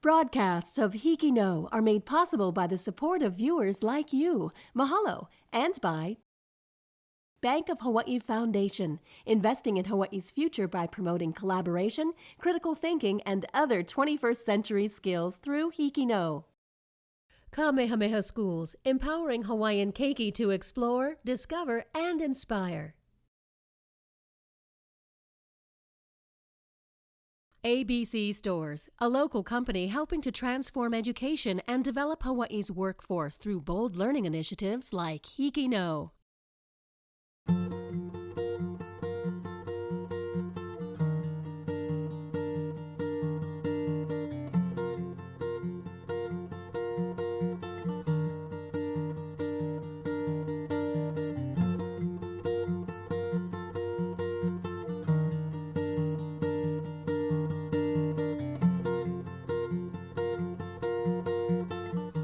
Broadcasts of HIKI NŌ are made possible by the support of viewers like you. Mahalo. And by Bank of Hawaii Foundation, investing in Hawaii's future by promoting collaboration, critical thinking, and other 21st century skills through HIKI NŌ. Kamehameha Schools, empowering Hawaiian keiki to explore, discover, and inspire. ABC Stores, a local company helping to transform education and develop Hawaii's workforce through bold learning initiatives like HIKI NŌ.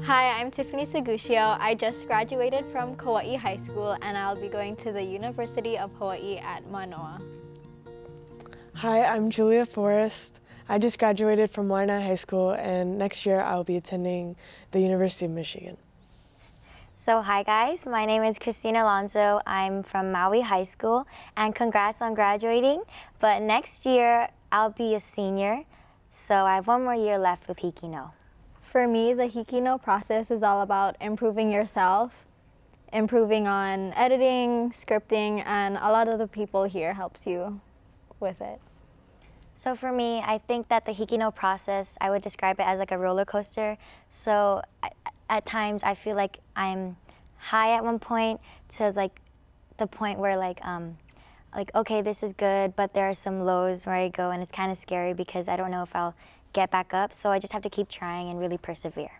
Hi, I'm Tiffany Sagucio. I just graduated from Kauaʻi High School and I'll be going to the University of Hawaii at Manoa. Hi, I'm Julia Forrest. I just graduated from Waiʻanae High School and next year I'll be attending the University of Michigan. So hi guys, my name is Christine Alonzo. I'm from Maui High School and congrats on graduating. But next year I'll be a senior, so I have one more year left with HIKI NŌ. For me, the HIKI NŌ process is all about improving yourself, improving on editing, scripting, and a lot of the people here helps you with it. So for me, I think that the HIKI NŌ process, I would describe it as like a roller coaster. So at times I feel like I'm high at one point to like the point where like okay, this is good, but there are some lows where I go and it's kind of scary because I don't know if I'll get back up, so I just have to keep trying and really persevere.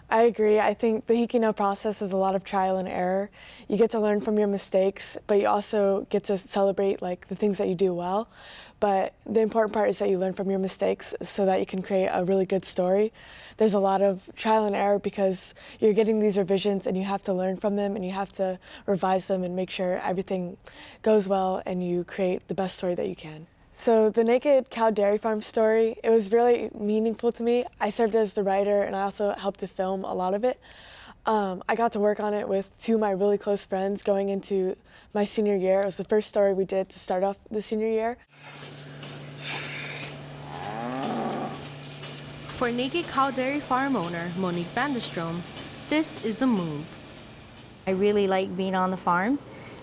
I agree. I think the HIKI NŌ process is a lot of trial and error. You get to learn from your mistakes, but you also get to celebrate like the things that you do well. But the important part is that you learn from your mistakes so that you can create a really good story. There's a lot of trial and error because you're getting these revisions and you have to learn from them and you have to revise them and make sure everything goes well and you create the best story that you can. So the Naked Cow Dairy Farm story, it was really meaningful to me. I served as the writer and I also helped to film a lot of it. I got to work on it with two of my really close friends going into my senior year. It was the first story we did to start off the senior year. For Naked Cow Dairy Farm owner Monique Vanderstrom, this is the move. I really like being on the farm.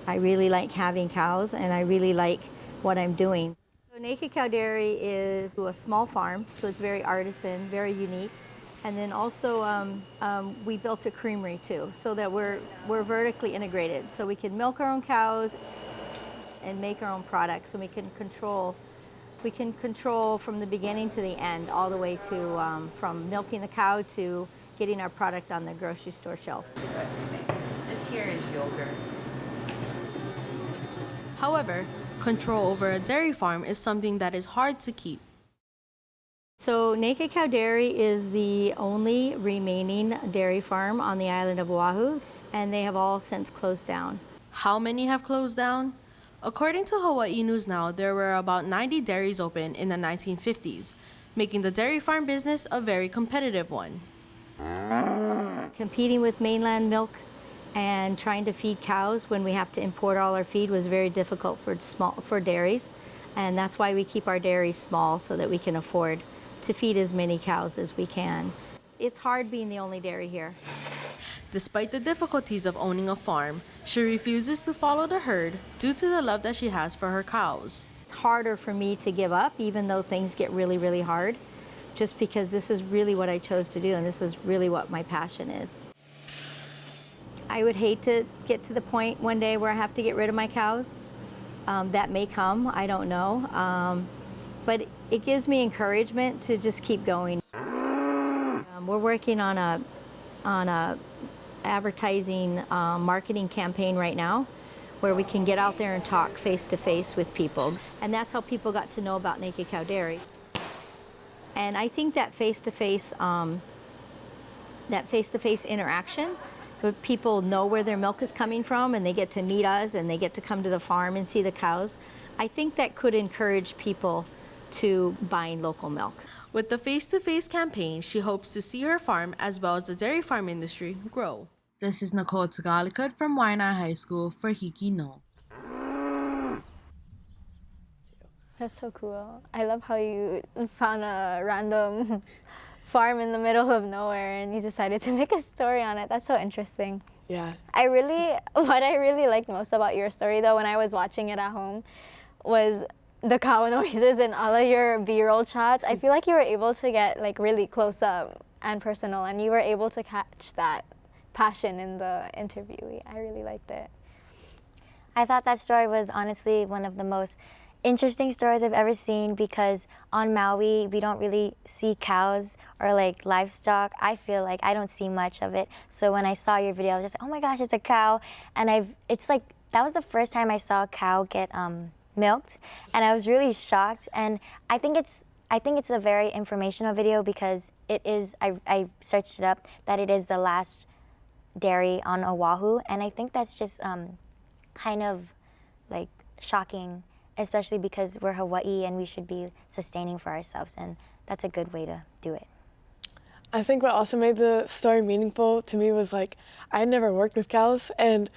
I really like having cows and I really like what I'm doing. So Naked Cow Dairy is a small farm, so it's very artisan, very unique. And then also we built a creamery too, so that we're vertically integrated. So we can milk our own cows and make our own products, and we can control from the beginning to the end, all the way to from milking the cow to getting our product on the grocery store shelf. This here is yogurt. However, control over a dairy farm is something that is hard to keep. So Naked Cow Dairy is the only remaining dairy farm on the island of Oʻahu, and they have all since closed down. How many have closed down? According to Hawaii News Now, there were about 90 dairies open in the 1950s, making the dairy farm business a very competitive one. Competing with mainland milk and trying to feed cows when we have to import all our feed was very difficult for dairies, and that's why we keep our dairies small so that we can afford to feed as many cows as we can. It's hard being the only dairy here. Despite the difficulties of owning a farm, she refuses to follow the herd due to the love that she has for her cows. It's harder for me to give up even though things get really, really hard, just because this is really what I chose to do and this is really what my passion is. I would hate to get to the point one day where I have to get rid of my cows. That may come, I don't know. But it gives me encouragement to just keep going. We're working on a advertising marketing campaign right now where we can get out there and talk face-to-face with people. And that's how people got to know about Naked Cow Dairy. And I think that face-to-face interaction, where people know where their milk is coming from and they get to meet us and they get to come to the farm and see the cows, I think that could encourage people to buying local milk. With the face-to-face campaign, she hopes to see her farm as well as the dairy farm industry grow. This is Nicole Tagalikut from Waiʻanae High School for HIKI NŌ. That's so cool. I love how you found a random farm in the middle of nowhere and you decided to make a story on it. That's so interesting. Yeah. What I really liked most about your story though when I was watching it at home was the cow noises and all of your B-roll shots. I feel like you were able to get like really close up and personal, and you were able to catch that passion in the interview. I really liked it. I thought that story was honestly one of the most interesting stories I've ever seen, because on Maui we don't really see cows or like livestock. I feel like I don't see much of it. So when I saw your video, I was just like, oh my gosh, it's a cow. And it's like, that was the first time I saw a cow get milked, and I was really shocked. And I think it's a very informational video because it is, I searched it up, that it is the last dairy on Oʻahu, and I think that's just kind of like shocking, especially because we're Hawaii and we should be sustaining for ourselves, and that's a good way to do it. I think what also made the story meaningful to me was like, I had never worked with cows, and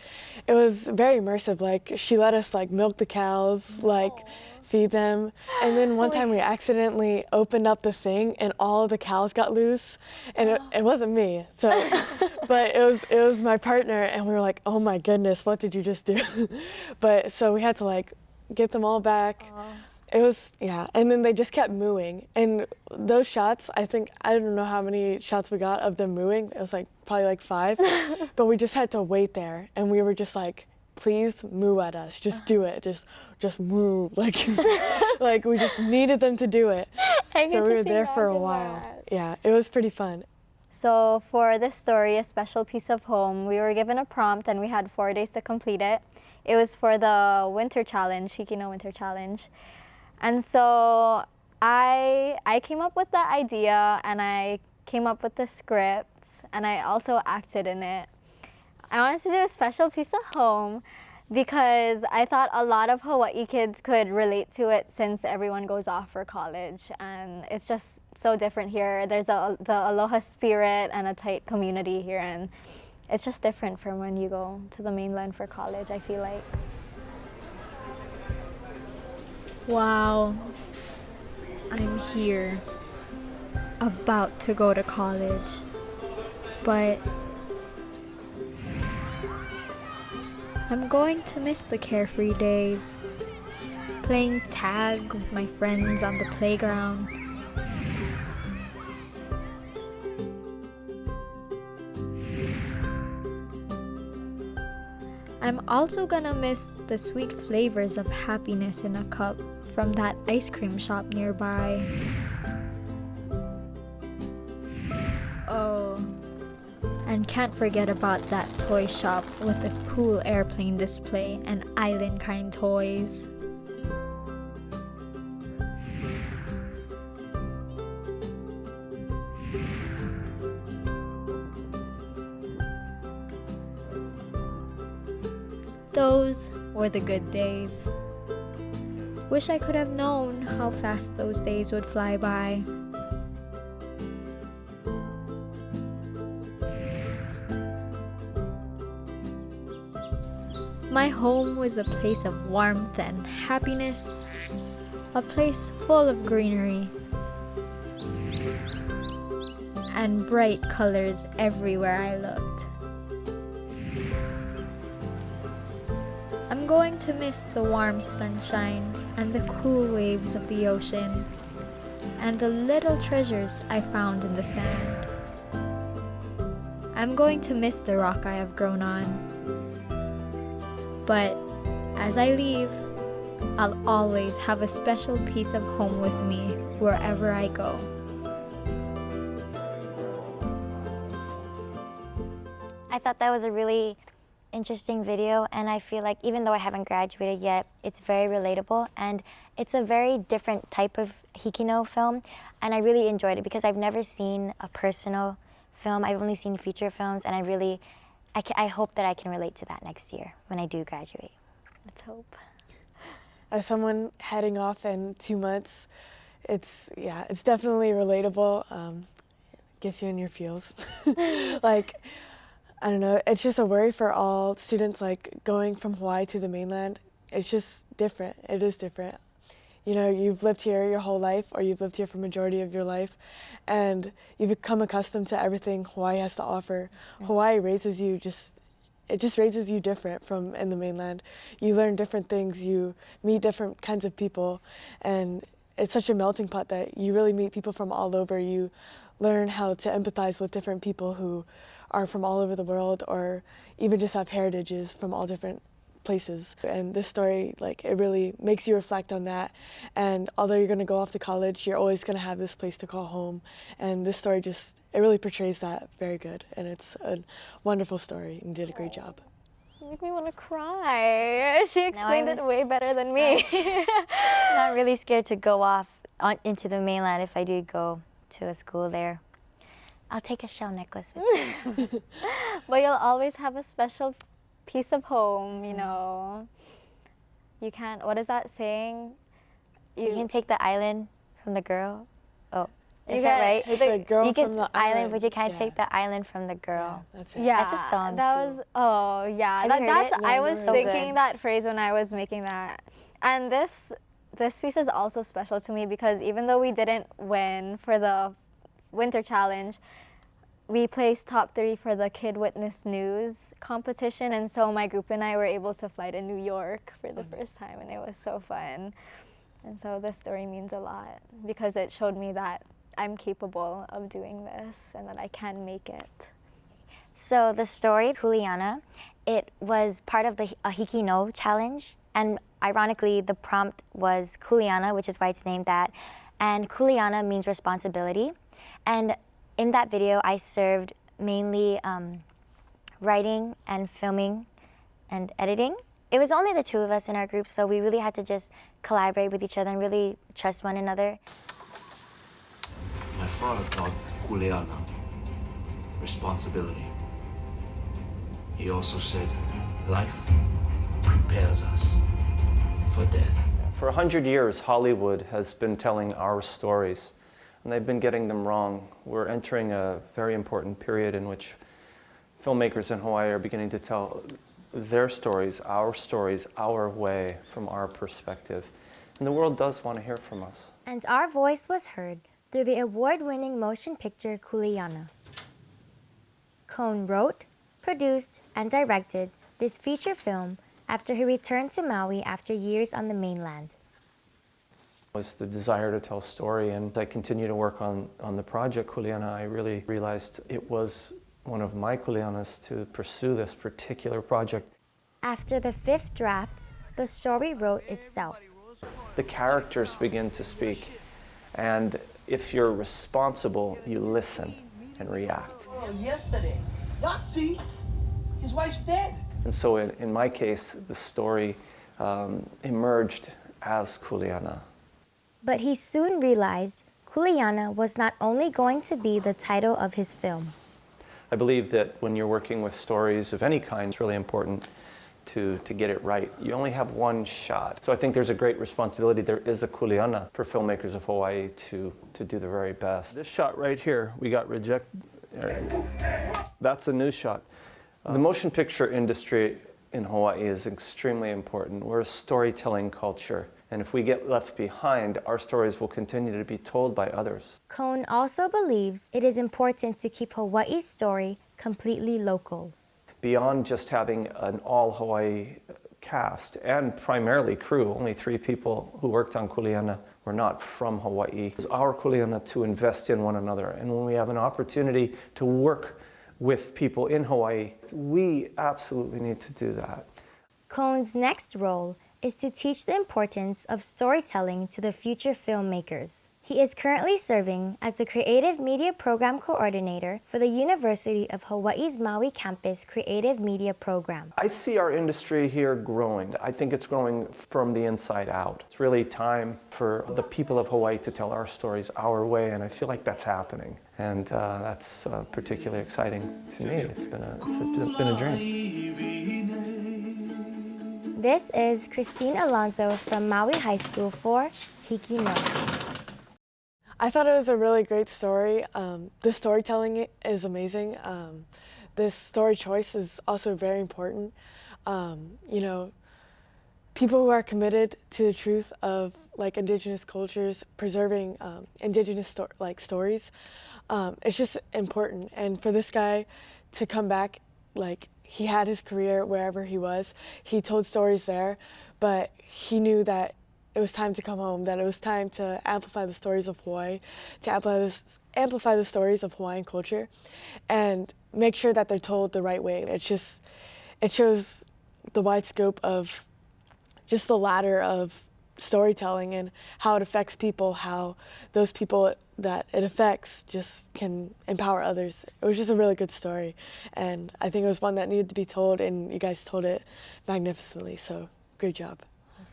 it was very immersive. Like, she let us like milk the cows, like feed them, and then one time we accidentally opened up the thing and all of the cows got loose, and it wasn't me, so but it was my partner, and we were like, oh my goodness, what did you just do? But so we had to like get them all back. It was, yeah, and then they just kept mooing, and those shots, I don't know how many shots we got of them mooing. It was like probably like 5, but we just had to wait there, and we were just like, please moo at us, just do it, just moo, like like we just needed them to do it. So we were there for a while. Yeah, it was pretty fun. So for this story, A Special Piece of Home, we were given a prompt and we had 4 days to complete it. It was for the winter challenge, HIKI NŌ Winter Challenge. And so I came up with the idea, and I came up with the script, and I also acted in it. I wanted to do a special piece of home because I thought a lot of Hawaii kids could relate to it since everyone goes off for college, and it's just so different here. There's the aloha spirit and a tight community here, and it's just different from when you go to the mainland for college, I feel like. Wow, I'm here, about to go to college, but I'm going to miss the carefree days, playing tag with my friends on the playground. I'm also gonna miss the sweet flavors of happiness in a cup from that ice cream shop nearby. Oh, and can't forget about that toy shop with the cool airplane display and island kind toys. Those were the good days. Wish I could have known how fast those days would fly by. My home was a place of warmth and happiness, a place full of greenery and bright colors everywhere I looked. I'm going to miss the warm sunshine and the cool waves of the ocean and the little treasures I found in the sand. I'm going to miss the rock I have grown on. But as I leave, I'll always have a special piece of home with me wherever I go. I thought that was a really interesting video, and I feel like even though I haven't graduated yet, it's very relatable, and it's a very different type of HIKI NŌ film, and I really enjoyed it because I've never seen a personal film. I've only seen feature films, and I hope that I can relate to that next year when I do graduate. Let's hope. As someone heading off in 2 months, it's definitely relatable. Gets you in your feels. Like, I don't know, it's just a worry for all students, like going from Hawaii to the mainland. It's just different. It is different. You know, you've lived here your whole life, or you've lived here for majority of your life, and you've become accustomed to everything Hawaii has to offer. Hawaii raises you it just raises you different from in the mainland. You learn different things, you meet different kinds of people, and it's such a melting pot that you really meet people from all over. You learn how to empathize with different people who are from all over the world, or even just have heritages from all different places. And this story, like, it really makes you reflect on that. And although you're going to go off to college, you're always going to have this place to call home. And this story it really portrays that very good. And it's a wonderful story, and you did a great job. You make me want to cry. She explained it way better than me. I'm not really scared to go off into the mainland if I do go to a school there. I'll take a shell necklace with me. But you'll always have a special piece of home, you know. You can't, what is that saying? You can take the island from the girl. Oh, is You that can right? Take the girl You from can the island, but you can't Yeah. take the island from the girl. Yeah, that's it. Yeah, That's a song, that too. was, oh yeah, Have you heard that's it? I No, was never heard it. So thinking good. that phrase when I was making that. And this piece is also special to me because even though we didn't win for the winter challenge, we placed top 3 for the Kid Witness News competition, and so my group and I were able to fly to New York for the first time, and it was so fun. And so this story means a lot because it showed me that I'm capable of doing this and that I can make it. So the story, Kuleana, it was part of the HIKI NŌ challenge, and ironically the prompt was Kuleana, which is why it's named that, and Kuleana means responsibility. And in that video, I served mainly writing and filming and editing. It was only the 2 of us in our group, so we really had to just collaborate with each other and really trust one another. My father taught Kuleana responsibility. He also said, life prepares us for death. For 100 years, Hollywood has been telling our stories, and they've been getting them wrong. We're entering a very important period in which filmmakers in Hawaii are beginning to tell their stories, our way, from our perspective. And the world does want to hear from us. And our voice was heard through the award-winning motion picture Kuleana. Kohn wrote, produced, and directed this feature film after he returned to Maui after years on the mainland. Was the desire to tell story, and I continue to work on the project Kuleana. I really realized it was one of my Kuleanas to pursue this particular project. After the 5th draft, the story wrote itself. The characters begin to speak, and if you're responsible, you listen and react. Yesterday, Yahtzee, his wife's dead. And so in my case, the story emerged as Kuleana. But he soon realized Kuleana was not only going to be the title of his film. I believe that when you're working with stories of any kind, it's really important to get it right. You only have one shot. So I think there's a great responsibility. There is a Kuleana for filmmakers of Hawaii to do the very best. This shot right here, we got rejected. That's a new shot. The motion picture industry in Hawaii is extremely important. We're a storytelling culture. And if we get left behind, our stories will continue to be told by others. Kohn also believes it is important to keep Hawaii's story completely local. Beyond just having an all-Hawaii cast and primarily crew, only 3 people who worked on Kuleana were not from Hawaii. It's our Kuleana to invest in one another. And when we have an opportunity to work with people in Hawaii, we absolutely need to do that. Kohn's next role is to teach the importance of storytelling to the future filmmakers. He is currently serving as the Creative Media Program Coordinator for the University of Hawaii's Maui campus Creative Media Program. I see our industry here growing. I think it's growing from the inside out. It's really time for the people of Hawaii to tell our stories our way, and I feel like that's happening. And that's particularly exciting to me. It's been a dream. This is Christine Alonzo from Maui High School for HIKI NŌ. I thought it was a really great story. The storytelling is amazing. This story choice is also very important. You know, people who are committed to the truth of like Indigenous cultures, preserving Indigenous stories, it's just important. And for this guy to come back, like he had his career wherever he was, he told stories there, but he knew that it was time to come home, that it was time to amplify the stories of Hawaii, to amplify the stories of Hawaiian culture, and make sure that they're told the right way. It shows the wide scope of just the ladder of storytelling and how it affects people, how those people that it affects just can empower others. It was just a really good story, and I think it was one that needed to be told, and you guys told it magnificently, so great job.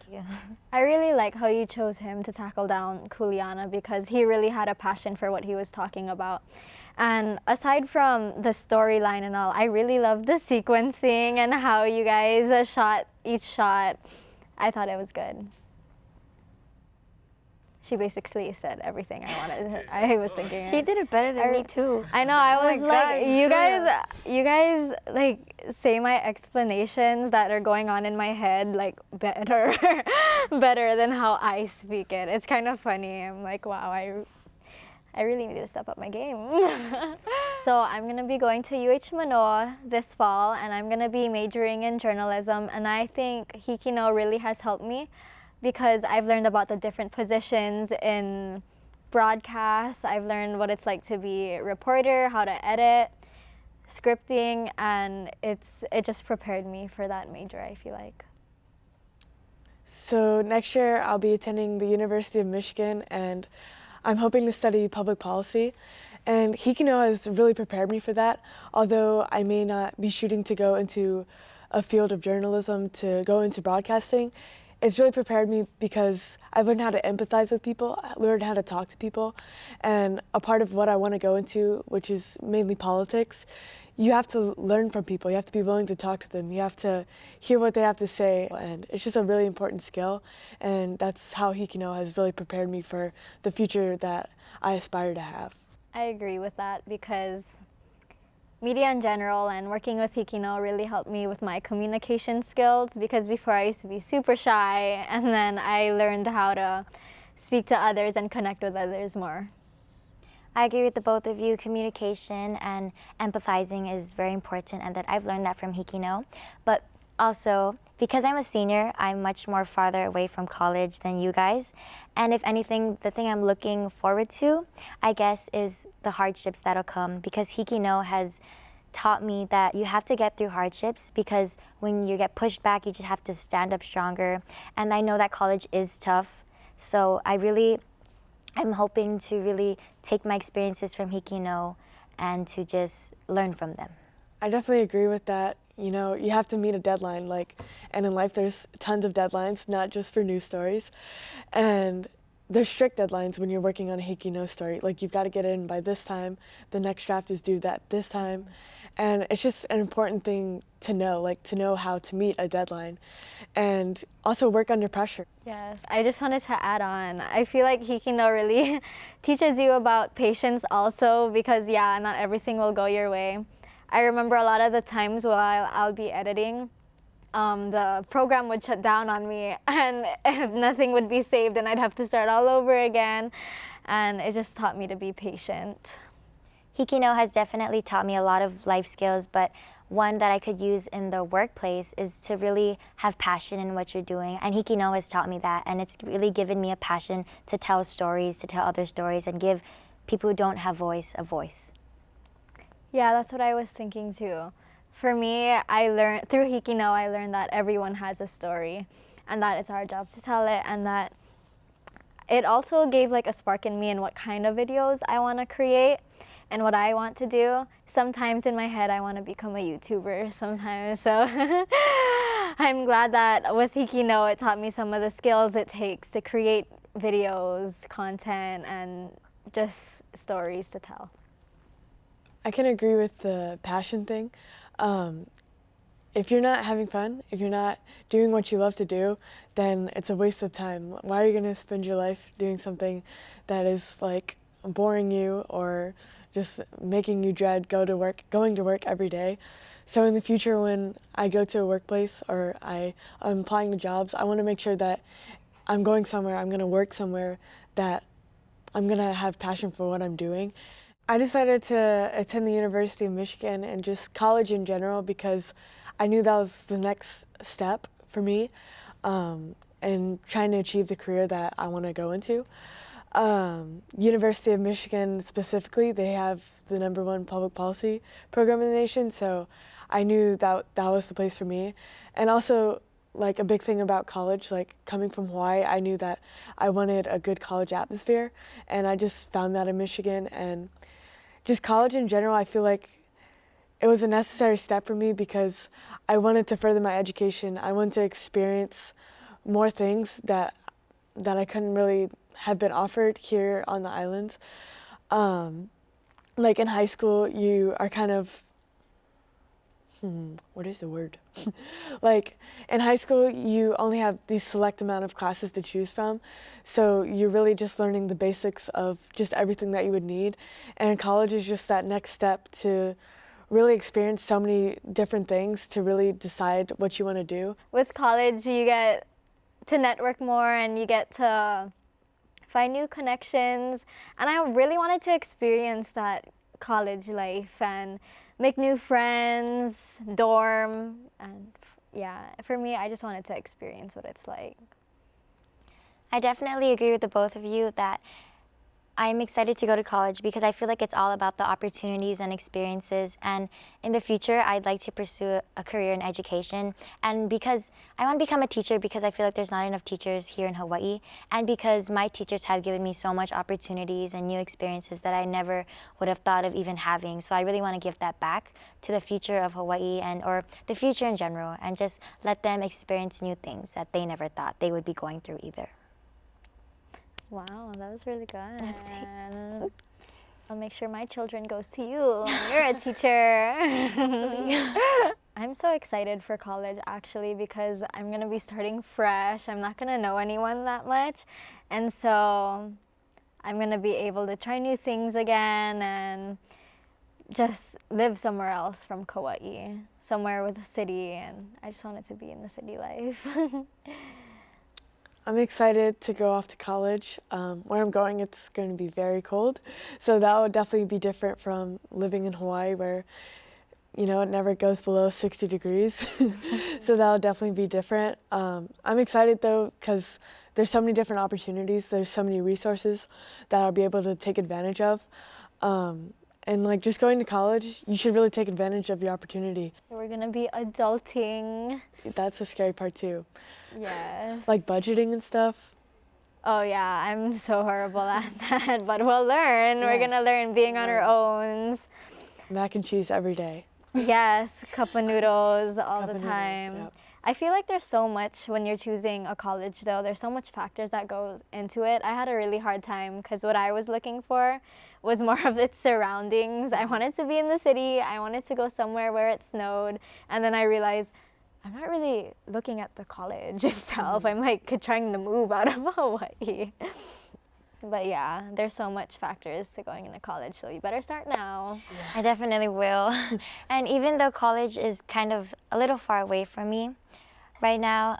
Thank you. I really like how you chose him to tackle down Kuleana because he really had a passion for what he was talking about. And aside from the storyline and all, I really loved the sequencing and how you guys shot each shot. I thought it was good. She basically said everything I wanted. I was thinking. She did it better than me too. I know. I was like, gosh, you guys like say my explanations that are going on in my head like better, better than how I speak it. It's kind of funny. I'm like, wow, I really need to step up my game. So I'm gonna be going to UH Mānoa this fall, and I'm gonna be majoring in journalism. And I think HIKI NŌ really has helped me, because I've learned about the different positions in broadcasts. I've learned what it's like to be a reporter, how to edit, scripting, and it just prepared me for that major, I feel like. So next year I'll be attending the University of Michigan, and I'm hoping to study public policy. And HIKI NŌ has really prepared me for that, although I may not be shooting to go into a field of journalism, to go into broadcasting. It's really prepared me because I've learned how to empathize with people, learned how to talk to people, and a part of what I want to go into, which is mainly politics, you have to learn from people. You have to be willing to talk to them. You have to hear what they have to say, and it's just a really important skill, and that's how HIKI NŌ has really prepared me for the future that I aspire to have. I agree with that, because media in general and working with HIKI NŌ really helped me with my communication skills, because before I used to be super shy, and then I learned how to speak to others and connect with others more. I agree with the both of you. Communication and empathizing is very important, and that I've learned that from HIKI NŌ. But also, because I'm a senior, I'm much more farther away from college than you guys. And if anything, the thing I'm looking forward to, I guess, is the hardships that'll come, because HIKI NŌ has taught me that you have to get through hardships, because when you get pushed back, you just have to stand up stronger. And I know that college is tough, so I'm hoping to really take my experiences from HIKI NŌ and to just learn from them. I definitely agree with that. You know, you have to meet a deadline, and in life there's tons of deadlines, not just for news stories. And there's strict deadlines when you're working on a HIKI NŌ story. Like, you've got to get in by this time, the next draft is due this time. And it's just an important thing to know how to meet a deadline and also work under pressure. Yes, I just wanted to add on. I feel like HIKI NŌ really teaches you about patience also, because yeah, not everything will go your way. I remember a lot of the times while I'll be editing, the program would shut down on me, and nothing would be saved, and I'd have to start all over again. And it just taught me to be patient. HIKI NŌ has definitely taught me a lot of life skills, but one that I could use in the workplace is to really have passion in what you're doing. And HIKI NŌ has taught me that, and it's really given me a passion to tell stories, to tell other stories, and give people who don't have voice a voice. Yeah, that's what I was thinking too. For me, I learned through HIKI NŌ, I learned that everyone has a story, and that it's our job to tell it, and that it also gave like a spark in me in what kind of videos I want to create and what I want to do. Sometimes in my head I want to become a YouTuber sometimes, so I'm glad that with HIKI NŌ it taught me some of the skills it takes to create videos, content, and just stories to tell. I can agree with the passion thing. if you're not having fun, if you're not doing what you love to do, then it's a waste of time. Why are you going to spend your life doing something that is like boring you or just making you dread going to work every day? So in the future, when I go to a workplace or I'm applying to jobs, I want to make sure that I'm going somewhere, I'm going to work somewhere that I'm going to have passion for what I'm doing. I decided to attend the University of Michigan and just college in general because I knew that was the next step for me and trying to achieve the career that I want to go into. University of Michigan specifically, they have the #1 public policy program in the nation, so I knew that was the place for me. And also, like a big thing about college, like coming from Hawaii, I knew that I wanted a good college atmosphere, and I just found that in Michigan. And just college in general, I feel like it was a necessary step for me because I wanted to further my education. I wanted to experience more things that I couldn't really have been offered here on the islands. Like in high school, you are kind of, what is the word? Like in high school, you only have these select amount of classes to choose from. So you're really just learning the basics of just everything that you would need. And college is just that next step to really experience so many different things to really decide what you want to do. With college, you get to network more and you get to find new connections. And I really wanted to experience that college life and make new friends, dorm, and yeah, for me, I just wanted to experience what it's like. I definitely agree with the both of you that I'm excited to go to college because I feel like it's all about the opportunities and experiences, and in the future I'd like to pursue a career in education, and because I want to become a teacher because I feel like there's not enough teachers here in Hawaii, and because my teachers have given me so much opportunities and new experiences that I never would have thought of even having. So I really want to give that back to the future of Hawaii or the future in general, and just let them experience new things that they never thought they would be going through either. Wow, that was really good. I'll make sure my children goes to you. You're a teacher. I'm so excited for college actually because I'm gonna be starting fresh. I'm not gonna know anyone that much, and so I'm gonna be able to try new things again and just live somewhere else from Kauaʻi, somewhere with a city, and I just wanted to be in the city life. I'm excited to go off to college. Where I'm going, it's going to be very cold. So that would definitely be different from living in Hawaii where, you know, it never goes below 60 degrees. So that'll definitely be different. I'm excited though, because there's so many different opportunities. There's so many resources that I'll be able to take advantage of. And like just going to college, you should really take advantage of your opportunity. We're gonna be adulting. That's the scary part too. Yes. Like budgeting and stuff. Oh yeah, I'm so horrible at that, but we'll learn. Yes. We're gonna learn being on our own. Mac and cheese every day. Yes, cup of noodles all the time. Noodles, yep. I feel like there's so much when you're choosing a college though. There's so much factors that goes into it. I had a really hard time because what I was looking for was more of its surroundings. I wanted to be in the city. I wanted to go somewhere where it snowed. And then I realized I'm not really looking at the college itself. I'm like trying to move out of Hawaii. But yeah, there's so much factors to going into college, so you better start now. I definitely will. And even though college is kind of a little far away from me right now,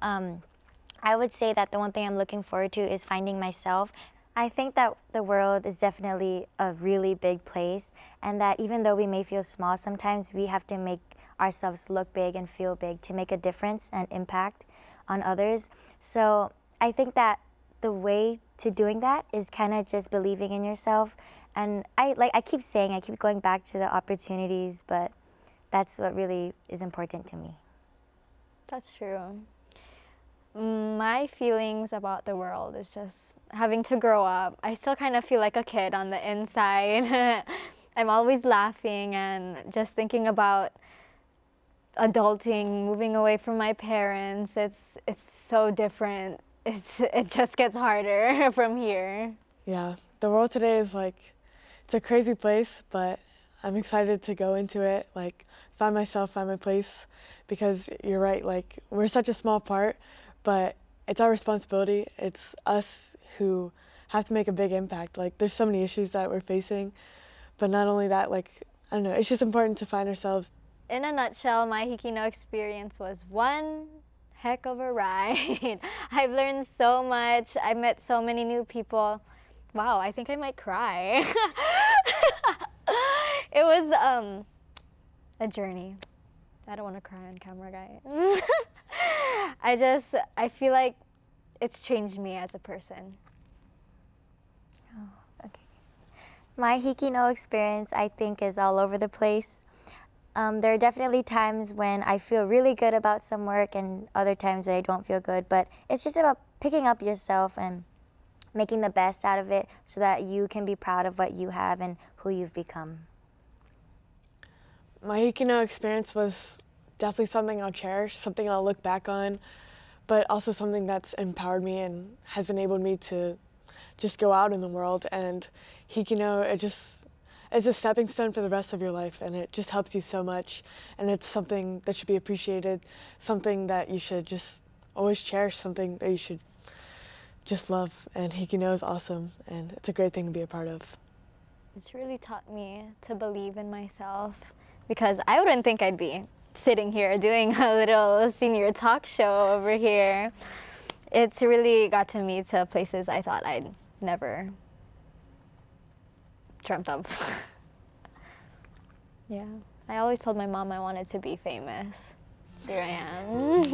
I would say that the one thing I'm looking forward to is finding myself. I think that the world is definitely a really big place, and that even though we may feel small, sometimes we have to make ourselves look big and feel big to make a difference and impact on others. So I think that the way to doing that is kind of just believing in yourself. And I keep going back to the opportunities, but that's what really is important to me. That's true. My feelings about the world is just having to grow up. I still kind of feel like a kid on the inside. I'm always laughing and just thinking about adulting, moving away from my parents. It's so different. It just gets harder from here. Yeah, the world today is like, it's a crazy place, but I'm excited to go into it, like find myself, find my place, because you're right, like we're such a small part, but it's our responsibility. It's us who have to make a big impact. Like there's so many issues that we're facing, but not only that, like, I don't know, it's just important to find ourselves. In a nutshell, my HIKI NŌ experience was one heck of a ride. I've learned so much. I met so many new people. Wow, I think I might cry. It was a journey. I don't want to cry on camera, guys. I feel like it's changed me as a person. Oh, okay. My HIKI NŌ experience, I think, is all over the place. There are definitely times when I feel really good about some work and other times that I don't feel good, but it's just about picking up yourself and making the best out of it so that you can be proud of what you have and who you've become. My HIKI NŌ experience was definitely something I'll cherish, something I'll look back on, but also something that's empowered me and has enabled me to just go out in the world. And HIKI NŌ, it's a stepping stone for the rest of your life, and it just helps you so much. And it's something that should be appreciated, something that you should just always cherish, something that you should just love. And HIKI NŌ is awesome, and it's a great thing to be a part of. It's really taught me to believe in myself, because I wouldn't think I'd be sitting here doing a little senior talk show over here. It's really gotten me to places I thought I'd never dreamt of. Yeah, I always told my mom I wanted to be famous. Here I am.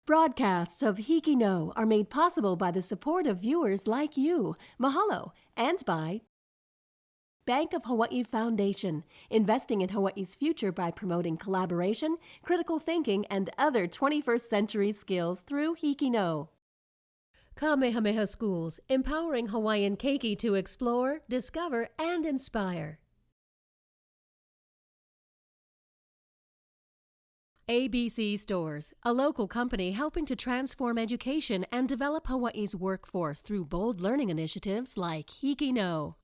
Broadcasts of HIKI NŌ are made possible by the support of viewers like you. Mahalo. And by Bank of Hawaii Foundation, investing in Hawaii's future by promoting collaboration, critical thinking, and other 21st century skills through HIKI NŌ. Kamehameha Schools, empowering Hawaiian keiki to explore, discover, and inspire. ABC Stores, a local company helping to transform education and develop Hawaii's workforce through bold learning initiatives like HIKI NŌ.